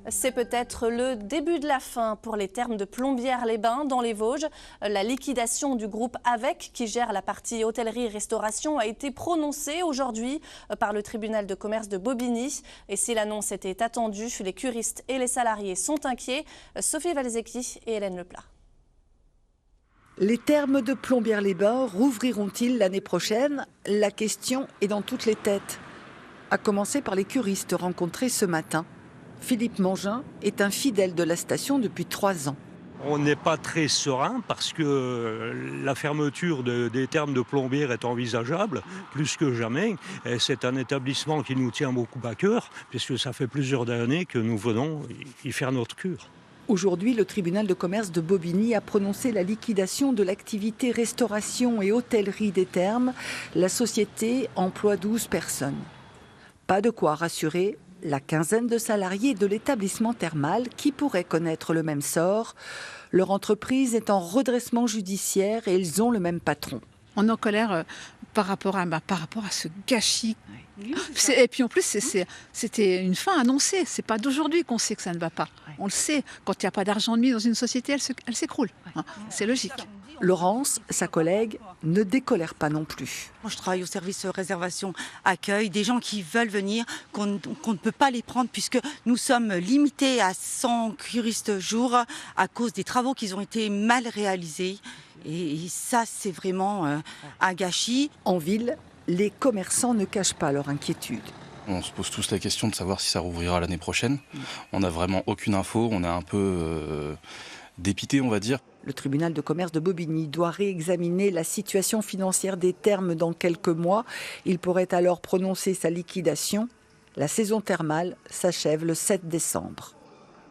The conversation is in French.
C'est peut-être le début de la fin pour les thermes de Plombières-les-Bains dans les Vosges. La liquidation du groupe Avec, qui gère la partie hôtellerie-restauration, a été prononcée aujourd'hui par le tribunal de commerce de Bobigny. Et si l'annonce était attendue, les curistes et les salariés sont inquiets. Sophie Valzecchi et Hélène Leplat. Les thermes de Plombières-les-Bains rouvriront-ils l'année prochaine? La question est dans toutes les têtes. À commencer par les curistes rencontrés ce matin. Philippe Mangin est un fidèle de la station depuis 3 ans. On n'est pas très serein parce que la fermeture des thermes de Plombières est envisageable, plus que jamais. Et c'est un établissement qui nous tient beaucoup à cœur, puisque ça fait plusieurs années que nous venons y faire notre cure. Aujourd'hui, le tribunal de commerce de Bobigny a prononcé la liquidation de l'activité restauration et hôtellerie des thermes. La société emploie 12 personnes. Pas de quoi rassurer la quinzaine de salariés de l'établissement thermal qui pourraient connaître le même sort. Leur entreprise est en redressement judiciaire et ils ont le même patron. On est en colère par rapport à ce gâchis. Et puis en plus, c'était une fin annoncée. C'est pas d'aujourd'hui qu'on sait que ça ne va pas. On le sait. Quand il n'y a pas d'argent de mise dans une société, elle s'écroule. C'est logique. Laurence, sa collègue, ne décolère pas non plus. Moi, je travaille au service réservation accueil, des gens qui veulent venir, qu'on ne peut pas les prendre puisque nous sommes limités à 100 curistes jour à cause des travaux qui ont été mal réalisés. Et ça, c'est vraiment un gâchis. En ville, les commerçants ne cachent pas leur inquiétude. On se pose tous la question de savoir si ça rouvrira l'année prochaine. On n'a vraiment aucune info, on est un peu dépité, on va dire. Le tribunal de commerce de Bobigny doit réexaminer la situation financière des thermes dans quelques mois. Il pourrait alors prononcer sa liquidation. La saison thermale s'achève le 7 décembre.